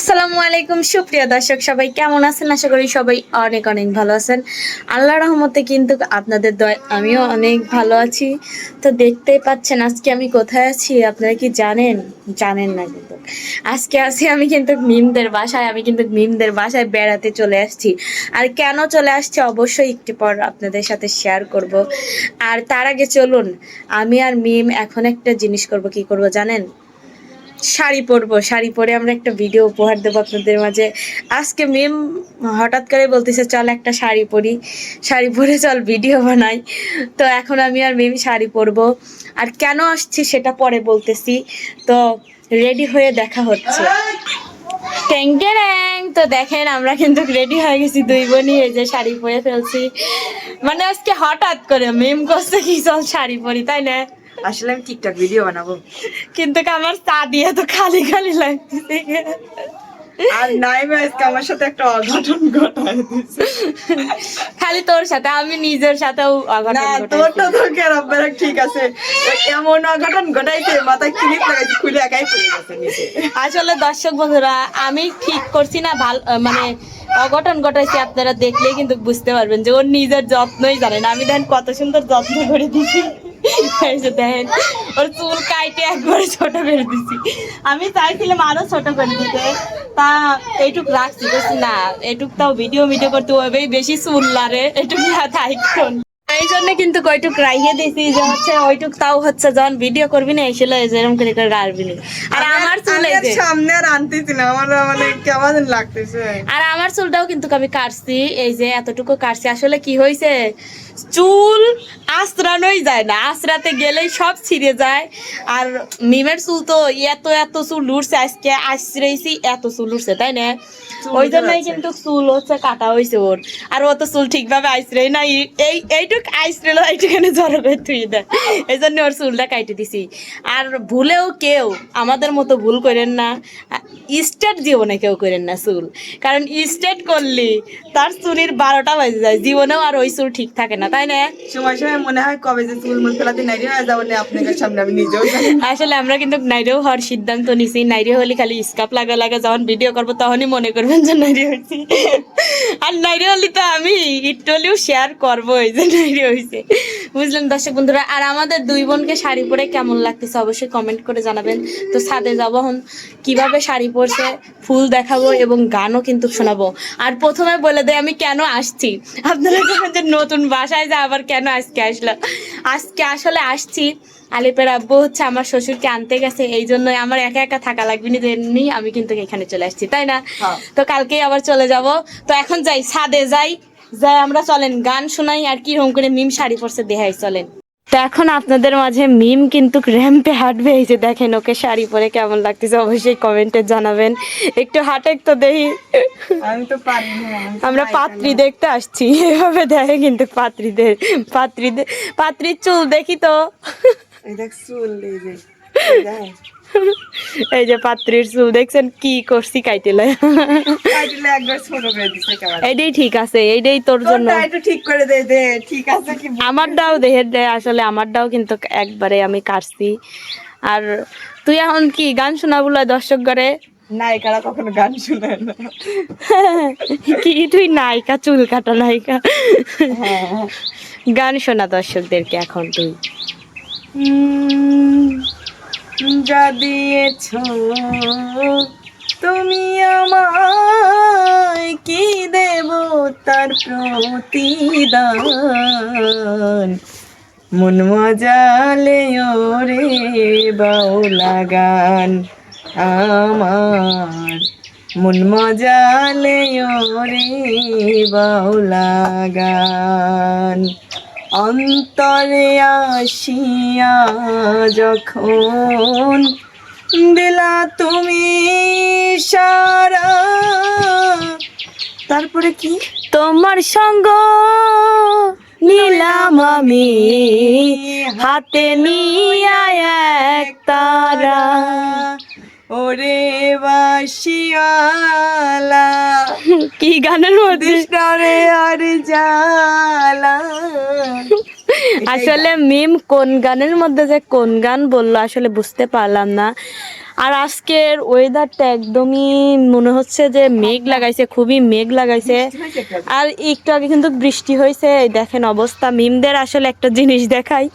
আসসালামু আলাইকুম সুপ্রিয় দর্শক, সবাই কেমন আছেন? আশা করি সবাই অনেক অনেক ভালো আছেন। আল্লাহর রহমতে কিন্তু আপনাদের দয় আমিও অনেক ভালো আছি। তো দেখতেই পাচ্ছেন আজকে আমি কোথায় আছি, আপনারা কি জানেন? জানেন না কিন্তু আজকে আছি আমি কিন্তু মিমদের বাসায় বেড়াতে চলে আসছি। আর কেন চলে আসছি অবশ্যই একটু পর আপনাদের সাথে শেয়ার করব। আর তার আগে চলুন, আমি আর মিম এখন একটা জিনিস করব। কি করব জানেন? শাড়ি পরবো। শাড়ি পরে আমরা একটা ভিডিও উপহার দেবো আপনাদের মাঝে। আজকে মিম হঠাৎ করে বলতেছে চল একটা শাড়ি পরি, শাড়ি পরে চল ভিডিও বানাই। তো এখন আমি আর মিম শাড়ি পরবো। আর কেন আসছি সেটা পরে বলতেছি। তো রেডি হয়ে দেখা হচ্ছে। ট্যাং ট্যাং। তো দেখেন আমরা কিন্তু রেডি হয়ে গেছি দুই বোনই, এই যে শাড়ি পরে ফেলছি। মানে আজকে হঠাৎ করে মিম করছে কি চল শাড়ি পরি, তাই না? আসলে আমি টিকটক ভিডিও বানাবো, কিন্তু আমার চা দিয়ে তো খালি খালি লাগতেছে। আর নাইমা আজকে আমার সাথে একটা অঘটন ঘটায় দিছে। খালি তোর সাথে, আমি নিজের সাথেও অঘটন না ঘটাইছি। তোরটা তো কেরাম ঠিক আছে, ওই এমন অঘটন ঘটাইছে মাথায় ক্লিপ লাগাইছে, খুলে একাই পড়ে গেছে নিচে। আসলে দর্শক বন্ধুরা, আমি ঠিক করছি না ভালো, মানে অঘটন ঘটাইছি। আপনারা দেখলেই কিন্তু বুঝতে পারবেন যে ওর নিজের যত্নই জানেন। আমি দেখেন কত সুন্দর যত্ন করে দিছি। এই যে দেখেন ওর চুল কাইটে একবারে ছোট করে দিছি। আমি চাইছিলাম আরো ছোট করে দিতে, তা এইটুক রাখছি। বলছি না, এইটুক তাও ভিডিও করতে হবে, বেশি চুল লারে এইটুক থাইকন। এই জন্য কিন্তু কয়টুক রাইয়ে দিছি যে হচ্ছে ওইটুক তাও হচ্ছে যখন ভিডিও করবি না এসে যেরকম করে করে রাখবি না। আর আমার চুল এই যে সামনে আর আনতেছি না, আমার মানে কেমন লাগতেছে। আর আমার চুলটাও কিন্তু আমি কাটছি, এই যে এতটুকু কাটছি। আসলে কি হয়েছে, চুল আঁচড়ানোই যায় না, আঁচড়াতে গেলেই সব ছিঁড়ে যায়। আর মিমের চুল তো এত এত চুল উঠছে, আজকে আঁচড়াইছি এত চুল উঠছে, তাই না? ওই জন্যই কিন্তু চুল হচ্ছে কাটা হয়েছে ওর। আর ও তো চুল ঠিকভাবে আইসড়াই না, এইটুক আইসড়েলো এইটুখানে জড়ো করে তুই দেয়, এই জন্য ওর চুলটা কাইটে দিছি। আর ভুলেও কেউ আমাদের মতো ভুল করেন না, স্ট্রেট জীবনে কেউ করেন না চুল। কারণ স্ট্রেট করলি তার চুলের 12টা বাজে যায়, জীবনেও আর ওই চুল ঠিক থাকে না, তাই না? সময় সময় মনে হয় কবে যে চুল মুল ফেলাতে নাইরে হয়ে যাবো না আপনাদের সামনে, আমি নিজেও জানি না। আসলে আমরা কিন্তু নাইরে হওয়ার সিদ্ধান্ত নিছি। নাইরে হলে খালি স্কার্ফ লাগা লাগা যখন ভিডিও করবো তখনই মনে করবেন যে নাইরে হয়েছি। আর নাইরে হলে তো আমি একটু হলেও শেয়ার করবো এই যে নাইরে হয়েছে। বুঝলেন দর্শক বন্ধুরা? আর আমাদের দুই বোনকে শাড়ি পরে কেমন লাগতেছে অবশ্যই কমেন্ট করে জানাবেন। তো ছাদে যাবো এখন, কিভাবে শাড়ি পরছে ফুল দেখাবো এবং গানও কিন্তু শোনাবো। আর প্রথমে বলে দেয় আমি কেন আসছি। আপনারা বলবেন যে নতুন বাসায় যা আবার কেন আজকে আসলো। আজকে আসলে আসছি, আলিপের আব্বু হচ্ছে আমার শ্বশুরকে আনতে গেছে, এই জন্যই আমার একা একা থাকা লাগবে না, এমনি আমি কিন্তু এখানে চলে আসছি, তাই না? তো কালকেই আবার চলে যাব। তো এখন যাই ছাদে যাই, আমরা চলেন গান শোনাই আর কিরকম করে মিম শাড়ি পরছে দেখাই, চলেন। তো এখন আপনাদের মাঝে মিম কিন্তু র্যাম্পে হাঁটবে, এই যে দেখেন ওকে শাড়ি পরে কেমন লাগতেছে অবশ্যই কমেন্টে জানাবেন। একটু হাঁটে তো দেখি। আমি তো পারি না, আমরা পাত্রী দেখতে আসছি, এভাবে দেখে কিন্তু পাত্রীর চুল দেখি তো। এই দেখ চুল, এই যে দেখ এই যে পাত্রীর চুল দেখছেন কি করছি, কাইটেলে কাটলে একবার ছোট করে দিছে কেমন। এইটাই ঠিক আছে, এইটাই তোর জন্য। তোরটা একটু ঠিক করে দে, দে ঠিক আছে কি? আমারটাও দেহে দেয়, আসলে আমারটাও কিন্তু একবারে আমি কাটছি। আর তুই এখন কি গান শোনাবুলা দর্শক করে? নায়িকারা কখনো গান শুনে না। কি তুই নায়িকা, চুল কাটা নায়িকা? হ্যাঁ, গান শোনা দর্শকদেরকে এখন তুই। যা দিয়েছ তুমি আমায়, কি দেব তার প্রতিদান। মন মজালে ওরে বাউলা গান আমার, মন মজালে ওরে বাউলা গান। অন্তরে আসিয়া যখন দিলা তুমি সারা, তারপরে কি? তোমার সঙ্গ নিলাম আমি হাতে নিয়ে এক তারা। ওরে বাসিয়ালা, কি গানের মধ্যে কৃষ্ণরে আর জালা, আসলে মিম কোন গানের মধ্যে যে কোন গান বললো আসলে বুঝতে পারলাম না। আর আজকের ওয়েদারটা একদমই মনে হচ্ছে যে মেঘ লাগাইছে, খুবই মেঘ লাগাইছে। আর একটু আগে কিন্তু বৃষ্টি হয়েছে। এই দেখেন অবস্থা। মিমদের আসলে একটা জিনিস দেখাই,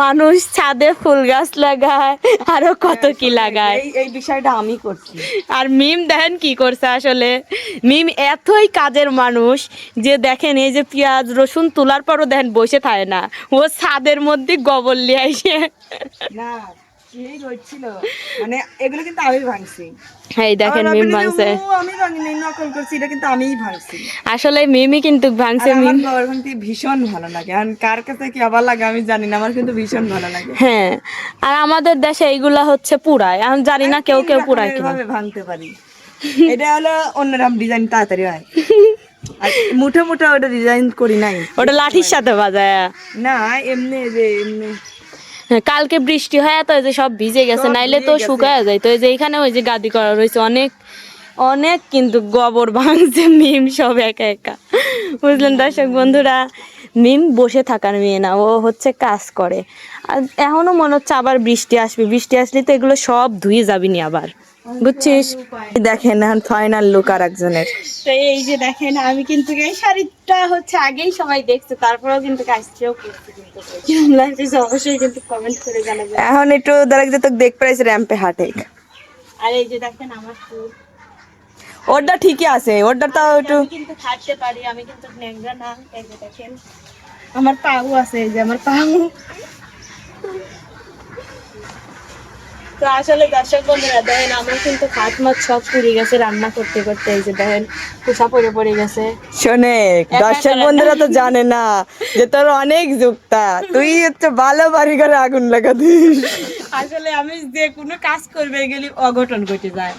মানুষ ছাদে ফুল গাছ লাগায়, আরো কত কি লাগায়। এই বিষয়টা আমি করছি। আর মিম দেখেন কি করছে। আসলে মিম এতই কাজের মানুষ যে দেখেন এই যে পেঁয়াজ রসুন তোলার পরও দেখেন বসে থাকে না, ও ছাদের মধ্যে গোবর লিয়ে আসে। না এই হচ্ছিল মানে এগুলো কিন্তু আমি ভাঙছি। এই দেখেন মিম ভাঙছে। আমি ভাঙিনি, নকল করছি, এটা কিন্তু আমিই ভাঙছি। আসলে মিমই কিন্তু ভাঙছে। আমার মিম গোবর ভাঙতে ভীষণ ভালো লাগে, আর কার কাছে কি আবার লাগে আমি জানি না, আমার কিন্তু ভীষণ ভালো লাগে। হ্যাঁ, আর আমাদের দেশে এইগুলা হচ্ছে পুরায়, আমি জানি না কেউ কেউ পুরায় কিনা। ভাবে ভাঙতে পারি, এটা হলো অন্যরকম ডিজাইন, তাড়াতাড়ি হয়। আর মুঠো মুঠো ওটা ডিজাইন করি নাই, ওটা লাঠির সাথে বাজায় না এমনি যে এমনি। কালকে বৃষ্টি হয় তো এই যে সব ভিজে গেছে, সব নাইলে ভিজে তো গেছে। শুকায় যায়। তো এই যে এখানে ওই যে গাদি করা রয়েছে, অনেক অনেক কিন্তু গোবর ভাঙছে মিম সব একা একা। বুঝলেন দর্শক বন্ধুরা, মিম বসে থাকার মেয়ে না, ও হচ্ছে কাজ করে। আর এখনো মনে হচ্ছে আবার বৃষ্টি আসবে, বৃষ্টি আসলে তো এগুলো সব ধুয়ে যাবিনি আবার, বুঝছিস। দেখেন এখন ফাইনাল লুক আর একজনের। তো এই যে দেখেন আমি কিন্তু এই শাড়িটা হচ্ছে আগেই সবাই দেখছে, তারপরেও কিন্তু আজকেও করছি। কিন্তু কেমন লাগছে অবশ্যই কিন্তু কমেন্ট করে জানাবেন। এখন একটু দাঁড়া যে তোকে দেখ পাইছে র্যাম্পে হাঁটে। আর এই যে দেখেন আমার চুল, ওরটা ঠিকই আছে, ওরটা তাও একটু আমি কিন্তু হাঁটতে পারি, আমি কিন্তু ন্যাংরা না। এই যে দেখেন আমার পাও আছে, এই যে আমার পাও। তো আসলে দর্শক বন্ধুরা দেখেন আমার কিন্তু হাত মাছ সব পুড়ে গেছে রান্না করতে করতে। এই যে দেখেন কুসা পড়ে গেছে। শোনে, দর্শক বন্ধুরা তো জানে না যে তোর অনেক যুক্তা, তুই হচ্ছে ভালো বাড়ি ঘরে আগুন লাগা দিস। আসলে আমি যে কোনো কাজ করবে গেলে অঘটন ঘটে যায়,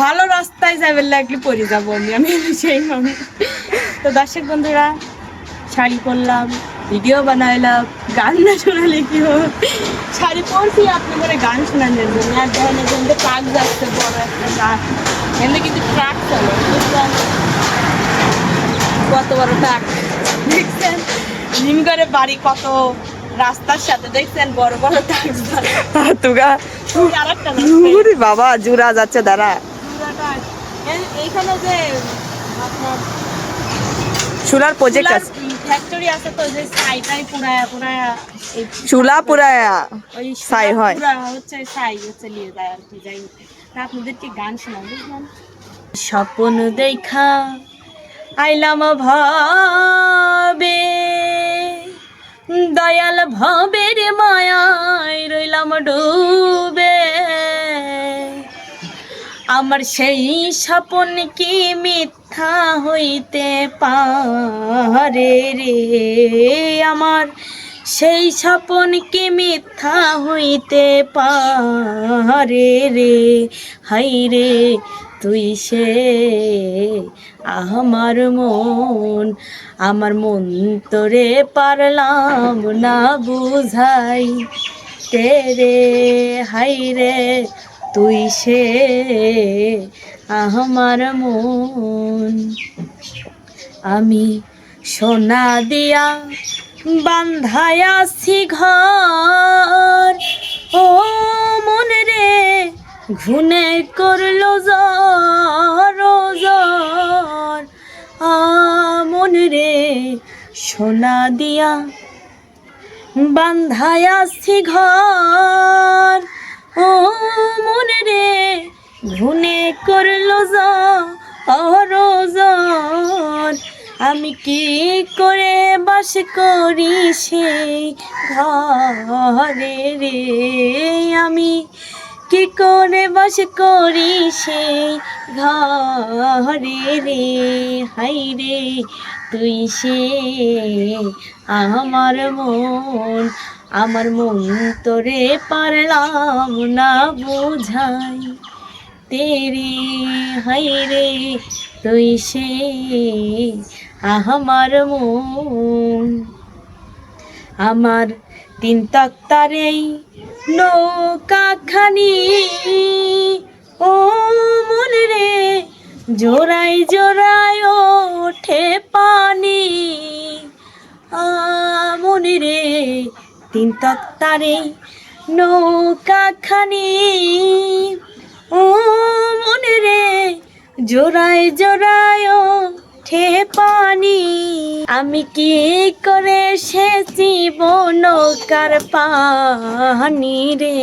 ভালো রাস্তায় যাবে লাগলে পড়ে যাবো আমি সেই মানুষ। তো দর্শক বন্ধুরা শাড়ি পরলাম, ভিডিও বানাইলাম, গান না শোনালে কি হবে। শাড়ি পরছি আপনি করে গান শোনানোর জন্য। আর দেখেন এখানে ট্রাক যাচ্ছে, বড় একটা ট্রাক, এখানে কিন্তু ট্রাক চলে, বুঝলেন কত বড় ট্রাক দেখছেন। নিম করে বাড়ি কত রাস্তার সাথে দেখছেন বড় বড় ট্রাক চলে। তুগা আর একটা ওরে বাবা জুরা যাচ্ছে, দাঁড়া। এইখানে যে আপনার চুলার প্রজেক্ট আছে, ফ্যাক্টরি আছে তো, যে ছাইটাই পুরায়া পুরায়া এই চুলা পুরায়া ওই ছাই হয়। পুরা হচ্ছে ছাই হচ্ছে নিয়ে যায় আর কি। যাই হোক, তা আপনাদেরকে গান শোনাম, বুঝলেন। স্বপ্ন দেখা আইলাম ভাবে, দয়াল ভবের মায়ায় রইলাম ডুবে, আমার সেই স্বপন কি মিথ্যা হইতে পারে রে, আমার সেই স্বপন কি মিথ্যা হইতে পারে রে, হাই রে তুই সে আমার মন তোরে পারলাম না বুঝাই তেরে, হাই রে তুই সে আমার মন। আমি সোনা দিয়া বান্ধায়াছি ঘর, ও মন রে ঘুনে করলো জ্বর জ্বর, মন রে সোনা দিয়া বান্ধায়াছি ঘর, ও মন রে ঘুনে করলো জ্বর জ্বর, আমি কি করে বাস করি সেই ঘরে রে, আমি কি করে বাস করি সেই ঘরে রে, হাই রে তুই সে আমার মন তোরে পারলাম না বুঝাই তেরে, হাই রে তুই সে আমার মন। আমার তিন তক্তার এই নৌকাখানি, ও মন রে জোড়াই জোড়ায় ওঠে পানি, মন রে তিন তত্তারে নৌকা খানি ও মনে রে জোড়ায় জোড়ায় ওঠে পানি আমি কি করে সেচিব নৌকার পানি রে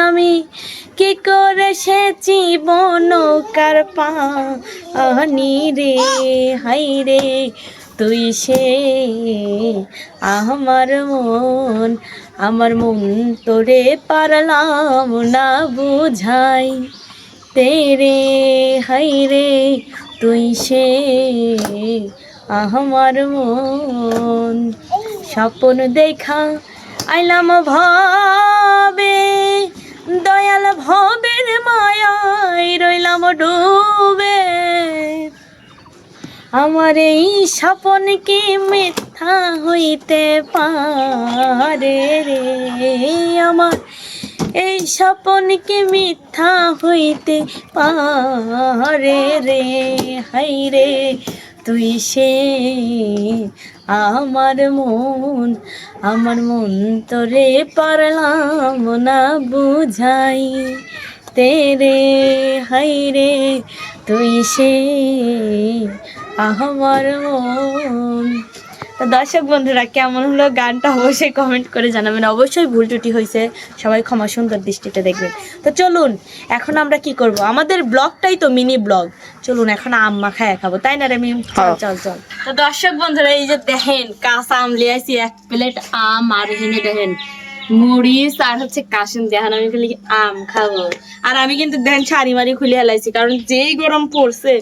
আমি কি করে সেচিব নৌকার পানি রে হাই রে তুই সে আমার মন তোরে পারলাম না বুঝাই তেরে হাই রে তুই সে আমার মন স্বপ্ন দেখা আইলাম ভাবে দয়াল ভবের মায়ায় রইলাম ডুবে আমার এই স্বপ্ন কি মিথ্যা হইতে পারে রে আমার এই স্বপ্ন কি মিথ্যা হইতে পারে রে হাই রে তুই সে আমার মন তোরে পারলাম না বুঝাই তেরে হাই রে তুই সে আমার মন। তো দর্শক বন্ধুরা কেমন হলো গানটা অবশ্যই কমেন্ট করে জানাবেন। অবশ্যই ভুল ত্রুটি হয়েছে, সবাই ক্ষমা সুন্দর দৃষ্টিতে দেখবেন। তো চলুন এখন আমরা কি করব, আমাদের ব্লগটাই তো মিনি ব্লগ, চলুন এখন আম মাখায় খাবো, তাই না রে মিম? চল চল চল। তো দর্শক বন্ধুরা এই যে দেখেন কাঁচা আম লিয়ে আসি 1 প্লেট আম, আর এখানে দেখেন মরিচ আর হচ্ছে কাশিন, দেখেন আমি খালি আম খাবো। আর আমি কিন্তু দেখেন শাড়ি মারি খুলে হেলাইছি, কারণ যেই গরম পড়ছে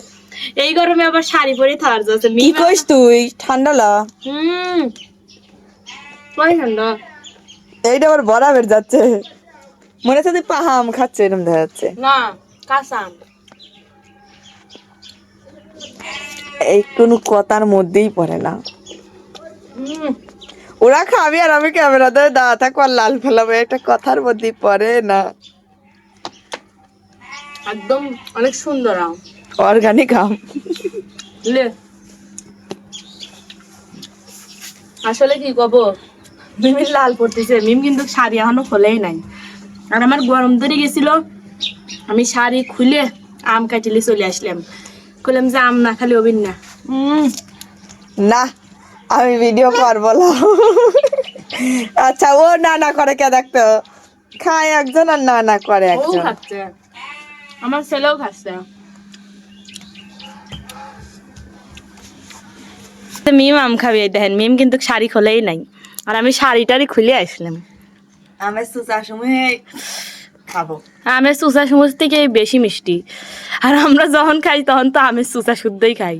এই গরমে আবার শাড়ি পরে থার যাচ্ছে। কি কইস তুই? ঠান্ডা লা। কই ঠান্ডা? এইটা আবার বরাবর যাচ্ছে, মনে হচ্ছে তুই পাহা আম খাচ্ছে এরকম দেখা যাচ্ছে। না কাঁচা আম। এই কোনো কথার মধ্যেই পড়ে না। ওরা খাবি আর আমি ক্যামেরাতে দাঁড়া থাকবো আর লাল ফেলাবো, একটা কথার মধ্যেই পড়ে না। একদম অনেক সুন্দর আম, অর্গানিক আম। লে আসলে কি কব, মিমির লাল পড়তেছে, মিম কিন্তু শাড়ি এখনো খোলেই নাই। আর আমার গরম ধরে গেছিল, আমি শাড়ি খুলে আম কাটিলে চলে আসলাম, কইলাম যে আম না খালি হবিন না। না আমি ভিডিও করবো না। আচ্ছা ও না না করে কে দেখতো, খায় একজন আর না না করে ও একজন। খাচ্ছে, আমার ছেলেও খাচ্ছে। মিম আম খাবি, এই দেখেন মিম কিন্তু শাড়ি খোলেই নাই, আর আমি শাড়িটারি খুলে আসলাম। আমি সুচার সময় খাবো। আমের চুচা সমুচ থেকে বেশি মিষ্টি, আর আমরা যখন খাই তখন তো আমের চুচা শুদ্ধই খাই।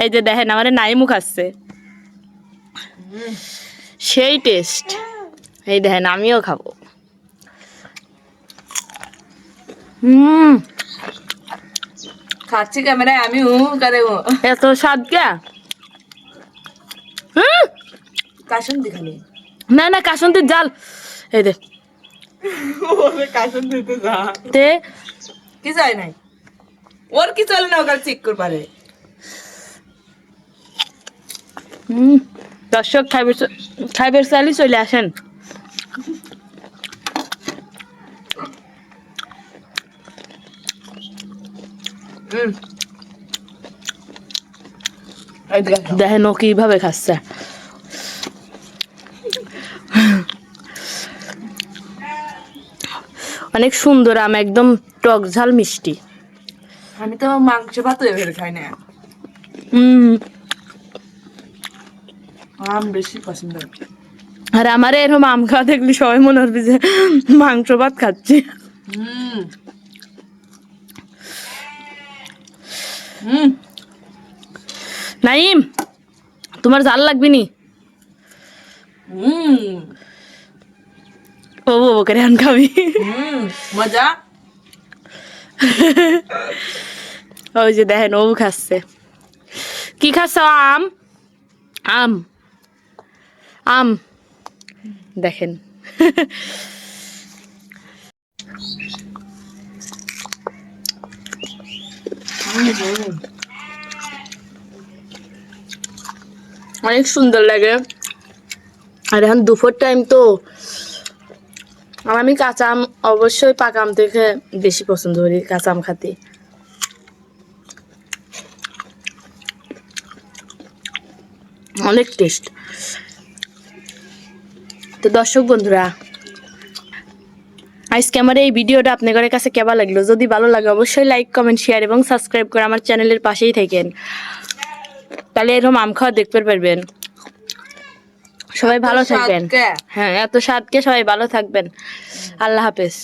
এই যে দেখেন আমার নাইমু খাচ্ছে, সেই টেস্ট। এই দেখেন আমিও খাবো। খাচ্ছি ক্যামেরায় আমি করে এত স্বাদ কে? কাশন দিখালি না না কাসন্তির জাল, এই দে কাশন দিতে যা তে কি যায় নাই, ওর কি চলে না ওকাল চেক করে পারে। দর্শক খাইবের চালি চলে আসেন। দেখেন ও কিভাবে খাচ্ছে। অনেক সুন্দর আম, একদম টক ঝাল মিষ্টি। আমি তো মাংস ভাত এভাবে খাই না, আম বেশি পছন্দ। আর আমার এরকম আম খাওয়া দেখলে সবাই মনে হবে যে মাংস ভাত খাচ্ছি। নাইম তোমার জাল লাগবে নি? ও করে আন খাবি মজা। ওই যে দেখেন ও খাচ্ছে, কি খাচ্ছ? আম আম আম দেখেন। অনেক সুন্দর লাগে, আর এখন দুপুর টাইম তো, আর আমি কাঁচা আম অবশ্যই পাকা আম থেকে বেশি পছন্দ করি কাঁচা আম খাতে। অনেক টেস্ট। তো দর্শক বন্ধুরা, আজকে আমার এই ভিডিওটা আপনাদের কাছে কেমন লাগলো? যদি ভালো লাগে অবশ্যই লাইক কমেন্ট শেয়ার এবং সাবস্ক্রাইব করে আমার চ্যানেলের পাশেই থাকেন, তাহলে এরকম আম খাওয়া দেখতে পারবেন। সবাই ভালো থাকবেন। হ্যাঁ, এত স্বাদকে সবাই ভালো থাকবেন। আল্লাহ হাফেজ।